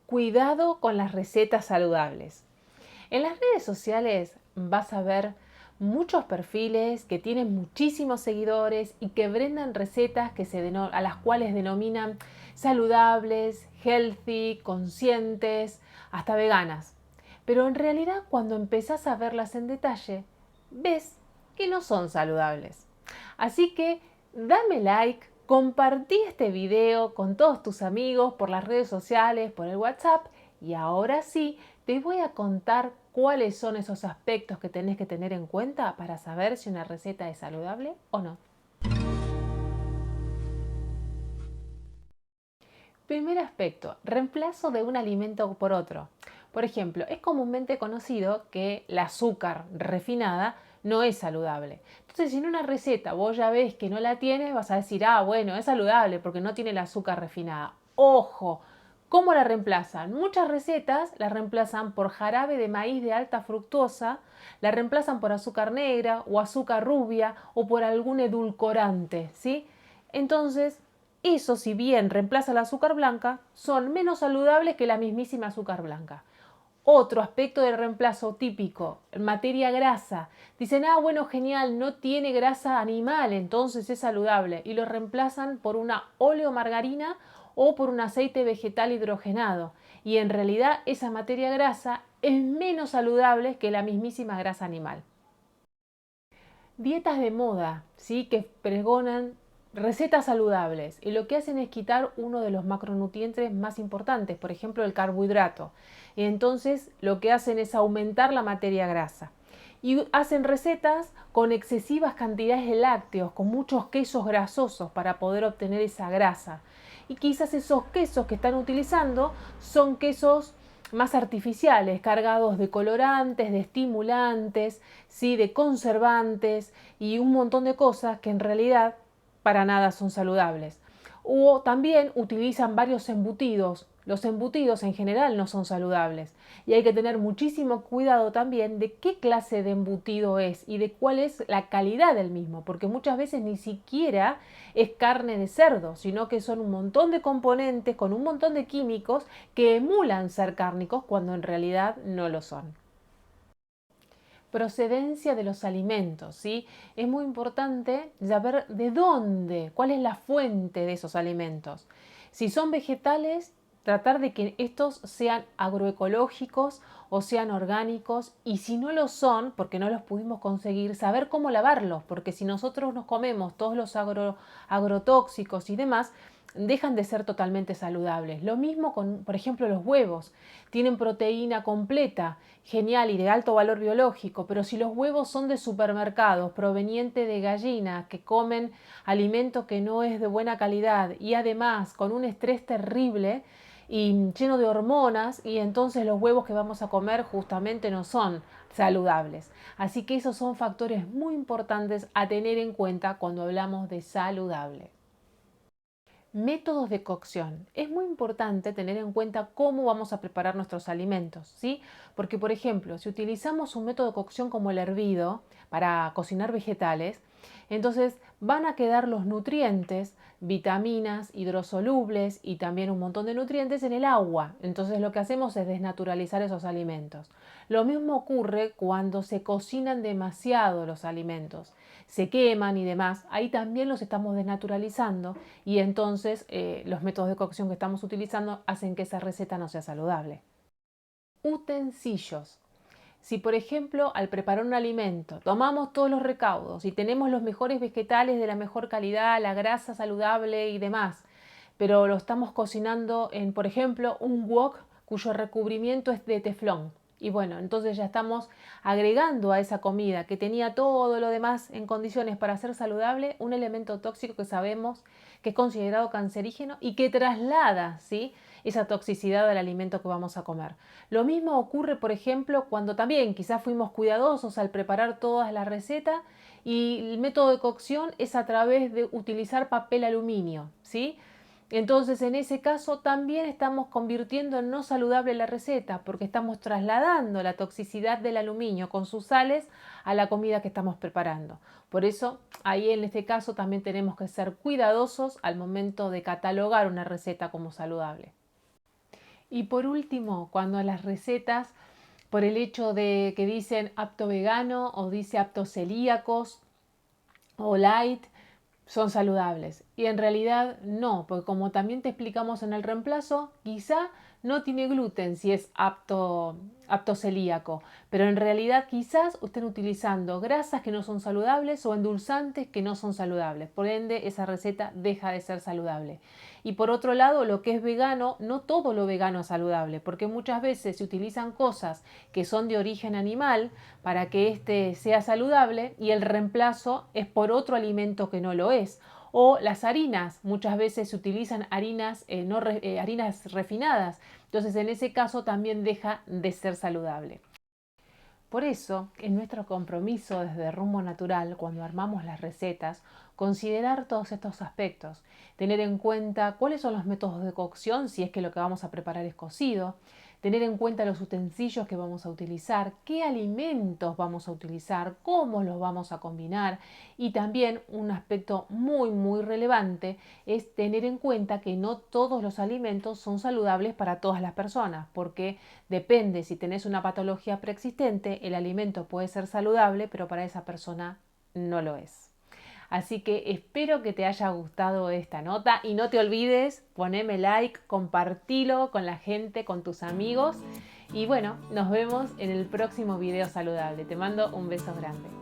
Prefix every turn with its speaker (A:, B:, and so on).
A: Cuidado con las recetas saludables. En las redes sociales vas a ver muchos perfiles que tienen muchísimos seguidores y que brindan recetas a las cuales denominan saludables, healthy, conscientes, hasta veganas. Pero en realidad cuando empezás a verlas en detalle, ves que no son saludables. Así que dame like, compartí este video con todos tus amigos por las redes sociales, por el WhatsApp y ahora sí te voy a contar cuáles son esos aspectos que tenés que tener en cuenta para saber si una receta es saludable o no. Primer aspecto, reemplazo de un alimento por otro. Por ejemplo, es comúnmente conocido que el azúcar refinada no es saludable. Entonces, si en una receta vos ya ves que no la tiene, vas a decir, ah, bueno, es saludable porque no tiene el azúcar refinada. Ojo, ¿cómo la reemplazan? Muchas recetas la reemplazan por jarabe de maíz de alta fructosa, la reemplazan por azúcar negra o azúcar rubia o por algún edulcorante, ¿sí? Entonces, eso, si bien reemplaza el azúcar blanca, son menos saludables que la mismísima azúcar blanca. Otro aspecto de reemplazo típico, materia grasa. Dicen, ah, bueno, genial, no tiene grasa animal, entonces es saludable. Y lo reemplazan por una oleomargarina o por un aceite vegetal hidrogenado. Y en realidad esa materia grasa es menos saludable que la mismísima grasa animal. Dietas de moda, ¿sí? Que pregonan recetas saludables y lo que hacen es quitar uno de los macronutrientes más importantes, por ejemplo el carbohidrato. Y entonces lo que hacen es aumentar la materia grasa. Y hacen recetas con excesivas cantidades de lácteos, con muchos quesos grasosos para poder obtener esa grasa. Y quizás esos quesos que están utilizando son quesos más artificiales, cargados de colorantes, de estimulantes, ¿sí? De conservantes y un montón de cosas que en realidad para nada son saludables. O también utilizan varios embutidos. Los embutidos en general no son saludables y hay que tener muchísimo cuidado también de qué clase de embutido es y de cuál es la calidad del mismo, porque muchas veces ni siquiera es carne de cerdo, sino que son un montón de componentes con un montón de químicos que emulan ser cárnicos cuando en realidad no lo son. Procedencia de los alimentos, ¿sí? Es muy importante saber de dónde, cuál es la fuente de esos alimentos. Si son vegetales, tratar de que estos sean agroecológicos o sean orgánicos y si no lo son, porque no los pudimos conseguir, saber cómo lavarlos, porque si nosotros nos comemos todos los agrotóxicos y demás, dejan de ser totalmente saludables. Lo mismo con, por ejemplo, los huevos. Tienen proteína completa, genial y de alto valor biológico, pero si los huevos son de supermercados, provenientes de gallinas que comen alimento que no es de buena calidad y además con un estrés terrible y lleno de hormonas, y entonces los huevos que vamos a comer justamente no son saludables. Así que esos son factores muy importantes a tener en cuenta cuando hablamos de saludable. Métodos de cocción. Es muy importante tener en cuenta cómo vamos a preparar nuestros alimentos, ¿sí? Porque, por ejemplo, si utilizamos un método de cocción como el hervido para cocinar vegetales, entonces van a quedar los nutrientes, vitaminas hidrosolubles y también un montón de nutrientes en el agua. Entonces lo que hacemos es desnaturalizar esos alimentos. Lo mismo ocurre cuando se cocinan demasiado los alimentos, se queman y demás. Ahí también los estamos desnaturalizando y entonces los métodos de cocción que estamos utilizando hacen que esa receta no sea saludable. Utensilios. Si por ejemplo al preparar un alimento tomamos todos los recaudos y tenemos los mejores vegetales de la mejor calidad, la grasa saludable y demás, pero lo estamos cocinando en, por ejemplo, un wok cuyo recubrimiento es de teflón. Y bueno, entonces ya estamos agregando a esa comida que tenía todo lo demás en condiciones para ser saludable un elemento tóxico que sabemos que es considerado cancerígeno y que traslada, ¿sí?, esa toxicidad al alimento que vamos a comer. Lo mismo ocurre, por ejemplo, cuando también quizás fuimos cuidadosos al preparar toda la receta y el método de cocción es a través de utilizar papel aluminio, ¿sí? Entonces, en ese caso también estamos convirtiendo en no saludable la receta porque estamos trasladando la toxicidad del aluminio con sus sales a la comida que estamos preparando. Por eso, ahí en este caso también tenemos que ser cuidadosos al momento de catalogar una receta como saludable. Y por último, cuando las recetas, por el hecho de que dicen apto vegano o dice apto celíacos o light, son saludables. Y en realidad no, porque como también te explicamos en el reemplazo, quizá no tiene gluten si es apto celíaco, pero en realidad quizás estén utilizando grasas que no son saludables o endulzantes que no son saludables. Por ende, esa receta deja de ser saludable. Y por otro lado, lo que es vegano, no todo lo vegano es saludable, porque muchas veces se utilizan cosas que son de origen animal para que éste sea saludable y el reemplazo es por otro alimento que no lo es. O las harinas, muchas veces se utilizan harinas, harinas refinadas, entonces en ese caso también deja de ser saludable. Por eso, es nuestro compromiso desde Rumbo Natural, cuando armamos las recetas, considerar todos estos aspectos, tener en cuenta cuáles son los métodos de cocción si es que lo que vamos a preparar es cocido, tener en cuenta los utensilios que vamos a utilizar, qué alimentos vamos a utilizar, cómo los vamos a combinar y también un aspecto muy relevante es tener en cuenta que no todos los alimentos son saludables para todas las personas, porque depende si tenés una patología preexistente, el alimento puede ser saludable, pero para esa persona no lo es. Así que espero que te haya gustado esta nota y no te olvides, poneme like, compartilo con la gente, con tus amigos y bueno, nos vemos en el próximo video saludable. Te mando un beso grande.